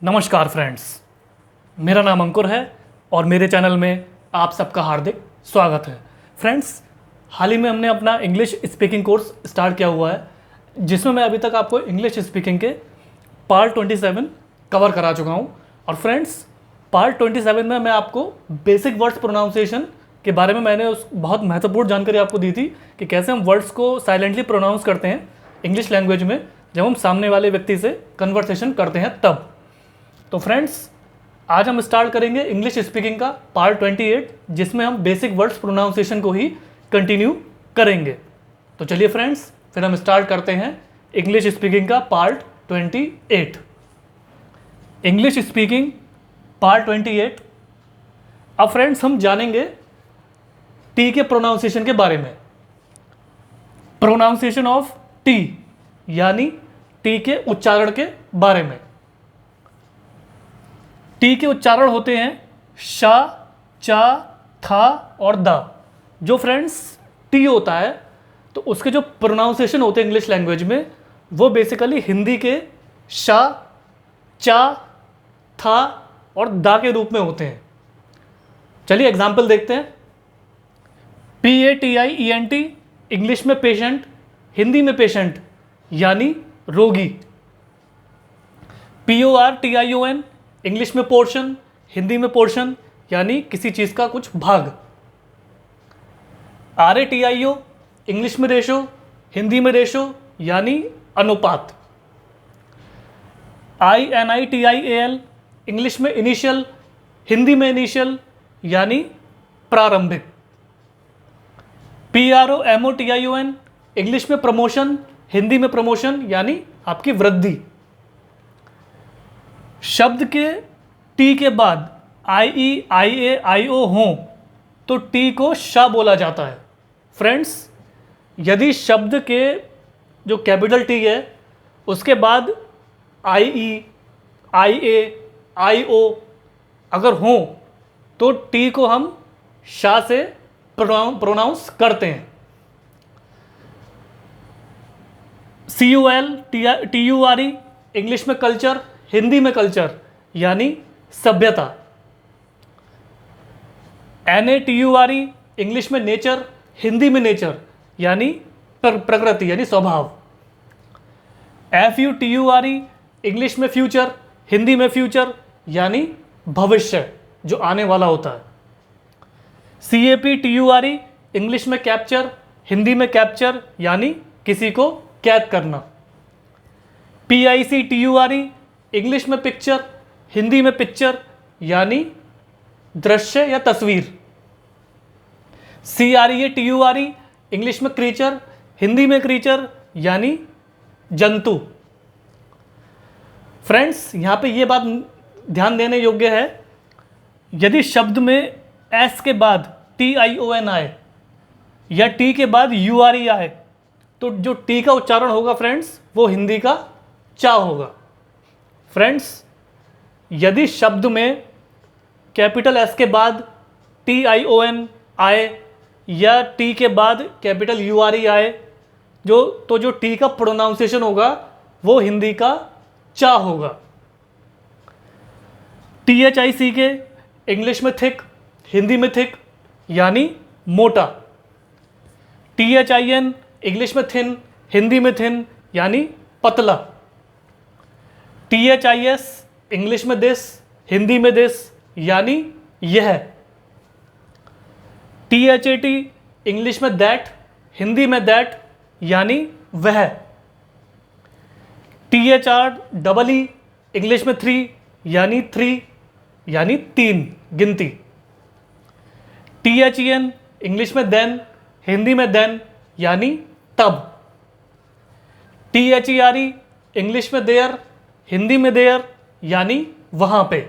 नमस्कार फ्रेंड्स, मेरा नाम अंकुर है और मेरे चैनल में आप सबका हार्दिक स्वागत है। फ्रेंड्स, हाल ही में हमने अपना इंग्लिश स्पीकिंग कोर्स स्टार्ट किया हुआ है, जिसमें मैं अभी तक आपको इंग्लिश स्पीकिंग के पार्ट 27 कवर करा चुका हूं। और फ्रेंड्स, पार्ट 27 में मैं आपको बेसिक वर्ड्स प्रोनाउंसिएशन के बारे में मैंने बहुत महत्वपूर्ण जानकारी आपको दी थी कि कैसे हम वर्ड्स को साइलेंटली प्रोनाउंस करते हैं इंग्लिश लैंग्वेज में जब हम सामने वाले व्यक्ति से कन्वर्सेशन करते हैं तब। तो फ्रेंड्स, आज हम स्टार्ट करेंगे इंग्लिश स्पीकिंग का पार्ट 28, जिसमें हम बेसिक वर्ड्स प्रोनाउंसिएशन को ही कंटिन्यू करेंगे। तो चलिए फ्रेंड्स, फिर हम स्टार्ट करते हैं इंग्लिश स्पीकिंग का पार्ट 28। English speaking part 28। अब फ्रेंड्स, हम जानेंगे टी के प्रोनाउंसिएशन के बारे में। प्रोनाउंसिएशन ऑफ टी यानी टी के उच्चारण के बारे में। टी के उच्चारण होते हैं शा, चा, था और दा। जो फ्रेंड्स टी होता है तो उसके जो प्रोनाउंसिएशन होते हैं इंग्लिश लैंग्वेज में वो बेसिकली हिंदी के शा, चा, था और दा के रूप में होते हैं। चलिए एग्जाम्पल देखते हैं। PATIENT इंग्लिश में पेशेंट, हिंदी में पेशेंट यानी रोगी। PORTION इंग्लिश में पोर्शन, हिंदी में पोर्शन यानी किसी चीज का कुछ भाग। RATIO इंग्लिश में रेशो, हिंदी में रेशो यानी अनुपात। INITIAL इंग्लिश में इनिशियल, हिंदी में इनिशियल यानी प्रारंभिक। PROMOTION इंग्लिश में प्रमोशन, हिंदी में प्रमोशन यानी आपकी वृद्धि। शब्द के टी के बाद IE, IA, IO हों तो टी को शा बोला जाता है। फ्रेंड्स, यदि शब्द के जो कैपिटल टी है उसके बाद IE, IA, IO अगर हों तो टी को हम शा से प्रोनाउंस करते हैं। CUL, TURE इंग्लिश में कल्चर, हिंदी में कल्चर यानी सभ्यता। NATURE इंग्लिश में नेचर, हिंदी में नेचर यानी प्रकृति यानी स्वभाव। FUTURE इंग्लिश में फ्यूचर, हिंदी में फ्यूचर यानी भविष्य जो आने वाला होता है। CAPTURE इंग्लिश में कैप्चर, हिंदी में कैप्चर यानी किसी को कैद करना। PICTURE इंग्लिश में पिक्चर, हिंदी में पिक्चर यानी दृश्य या तस्वीर। CREATURE इंग्लिश में क्रीचर, हिंदी में क्रीचर यानी जंतु। फ्रेंड्स, यहाँ पे ये बात ध्यान देने योग्य है, यदि शब्द में एस के बाद TION आए या टी के बाद URE आए तो जो टी का उच्चारण होगा फ्रेंड्स वो हिंदी का चा होगा। फ्रेंड्स, यदि शब्द में कैपिटल एस के बाद TION आए या टी के बाद कैपिटल URE आए तो जो टी का प्रोनाउंसिएशन होगा वो हिंदी का चा होगा। THICK इंग्लिश में थिक, हिंदी में थिक यानी मोटा। THIN इंग्लिश में थिन, हिंदी में थिन यानी पतला। THIS इंग्लिश में दिस, हिंदी में दिस यानी यह। THAT इंग्लिश में दैट, हिंदी में दैट यानी वह। THREE इंग्लिश में थ्री यानी थ्री यानी तीन, गिनती। THEN इंग्लिश में देन, हिंदी में देन यानी तब। THERE इंग्लिश में देयर, हिंदी में देयर यानी वहां पे।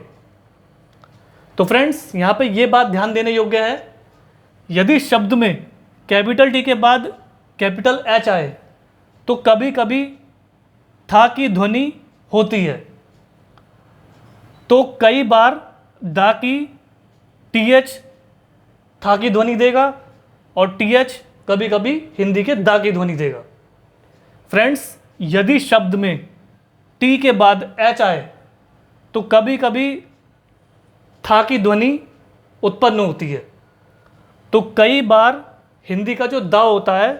तो फ्रेंड्स, यहां पे ये बात ध्यान देने योग्य है, यदि शब्द में कैपिटल टी के बाद कैपिटल एच आए तो कभी कभी था की ध्वनि होती है, तो कई बार दा की TH था की ध्वनि देगा और TH कभी कभी हिंदी के दा की ध्वनि देगा। फ्रेंड्स, यदि शब्द में टी के बाद एच आए तो कभी कभी था की ध्वनि उत्पन्न होती है। तो कई बार हिंदी का जो द होता है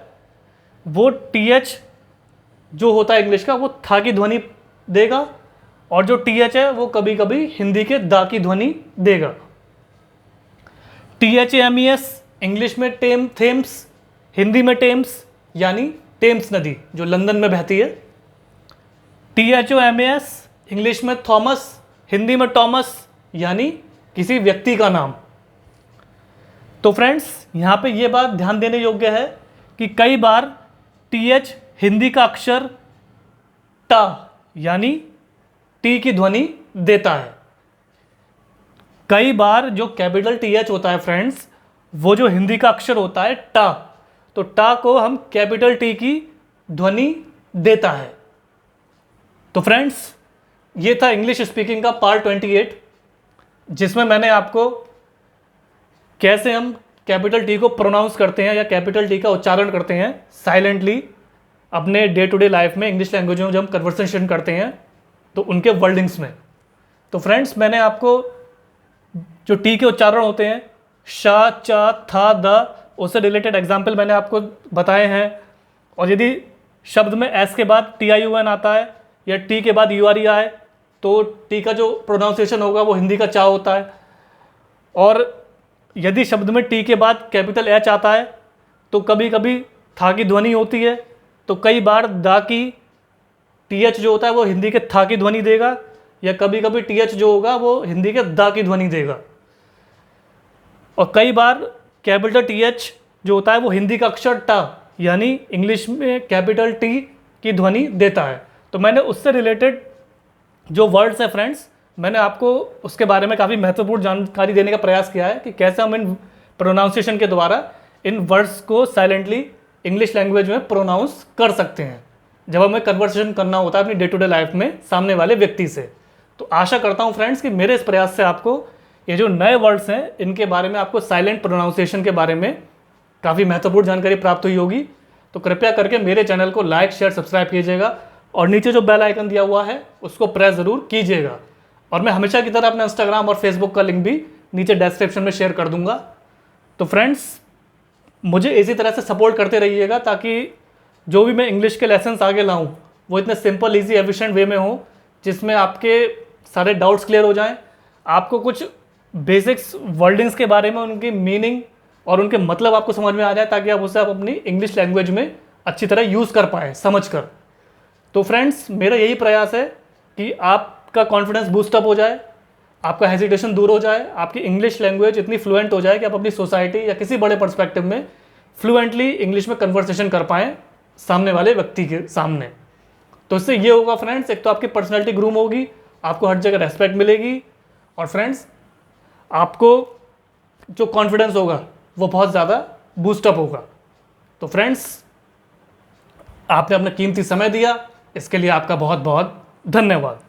वो टीएच जो होता है इंग्लिश का वो था की ध्वनि देगा, और जो टीएच है वो कभी कभी हिंदी के दा की ध्वनि देगा। THAMES इंग्लिश में थेम्स, हिंदी में टेम्स यानी टेम्स नदी जो लंदन में बहती है। THOMAS इंग्लिश में थॉमस, हिंदी में टॉमस यानी किसी व्यक्ति का नाम। तो फ्रेंड्स यहाँ पे ये बात ध्यान देने योग्य है कि कई बार TH हिंदी का अक्षर टा यानी टी की ध्वनि देता है। कई बार जो कैपिटल TH होता है फ्रेंड्स, वो जो हिंदी का अक्षर होता है टा, तो टा को हम कैपिटल टी की ध्वनि देता है। तो फ्रेंड्स ये था इंग्लिश स्पीकिंग का पार्ट 28, जिसमें मैंने आपको कैसे हम कैपिटल टी को प्रोनाउंस करते हैं या कैपिटल टी का उच्चारण करते हैं साइलेंटली अपने डे टू डे लाइफ में, इंग्लिश लैंग्वेज में जब हम कन्वर्सेशन करते हैं तो उनके वर्डिंग्स में। तो फ्रेंड्स मैंने आपको जो टी के उच्चारण होते हैं शा, चा, था, द, उससे रिलेटेड एग्जाम्पल मैंने आपको बताए हैं। और यदि शब्द में एस के बाद TIUN आता है या टी के बाद URE आए तो टी का जो प्रोनाउंसिएशन होगा वो हिंदी का चा होता है। और यदि शब्द में टी के बाद कैपिटल H आता है तो कभी कभी था की ध्वनि होती है, तो कई बार दा की TH जो होता है वो हिंदी के था की ध्वनि देगा, या कभी कभी TH जो होगा वो हिंदी के दा की ध्वनि देगा। और कई बार कैपिटल TH जो होता है वो हिंदी का अक्षर टा यानी इंग्लिश में कैपिटल टी की ध्वनि देता है। तो मैंने उससे रिलेटेड जो वर्ड्स है फ्रेंड्स, मैंने आपको उसके बारे में काफ़ी महत्वपूर्ण जानकारी देने का प्रयास किया है कि कैसे हम इन प्रोनाउंसिएशन के द्वारा इन वर्ड्स को साइलेंटली इंग्लिश लैंग्वेज में प्रोनाउंस कर सकते हैं जब हमें कन्वर्सेशन करना होता है अपनी डे टू डे लाइफ में सामने वाले व्यक्ति से। तो आशा करता हूँ फ्रेंड्स कि मेरे इस प्रयास से आपको ये जो नए वर्ड्स हैं इनके बारे में, आपको साइलेंट प्रोनाउंसिएशन के बारे में काफ़ी महत्वपूर्ण जानकारी प्राप्त हुई होगी। तो कृपया करके मेरे चैनल को लाइक, शेयर, सब्सक्राइब कीजिएगा और नीचे जो बेल आइकन दिया हुआ है उसको प्रेस ज़रूर कीजिएगा। और मैं हमेशा की तरह अपने इंस्टाग्राम और फेसबुक का लिंक भी नीचे डिस्क्रिप्शन में शेयर कर दूंगा। तो फ्रेंड्स मुझे इसी तरह से सपोर्ट करते रहिएगा ताकि जो भी मैं इंग्लिश के लेसन्स आगे लाऊं वो इतने सिंपल, ईजी, एफिशिएंट वे में हो जिसमें आपके सारे डाउट्स क्लियर हो जाएं, आपको कुछ बेसिक्स वर्डिंग्स के बारे में, उनकी मीनिंग और उनके मतलब आपको समझ में आ जाए, ताकि आप उसे अपनी इंग्लिश लैंग्वेज में अच्छी तरह यूज़ कर पाएँ समझ कर। तो फ्रेंड्स मेरा यही प्रयास है कि आपका कॉन्फिडेंस बूस्टअप हो जाए, आपका हेजिटेशन दूर हो जाए, आपकी इंग्लिश लैंग्वेज इतनी फ्लुएंट हो जाए कि आप अपनी सोसाइटी या किसी बड़े पर्सपेक्टिव में फ्लुएंटली इंग्लिश में कन्वर्सेशन कर पाएँ सामने वाले व्यक्ति के सामने। तो इससे ये होगा फ्रेंड्स, एक तो आपकी पर्सनैलिटी ग्रूम होगी, आपको हर जगह रेस्पेक्ट मिलेगी, और फ्रेंड्स आपको जो कॉन्फिडेंस होगा वो बहुत ज़्यादा बूस्टअप होगा। तो फ्रेंड्स आपने अपना कीमती समय दिया, इसके लिए आपका बहुत बहुत धन्यवाद।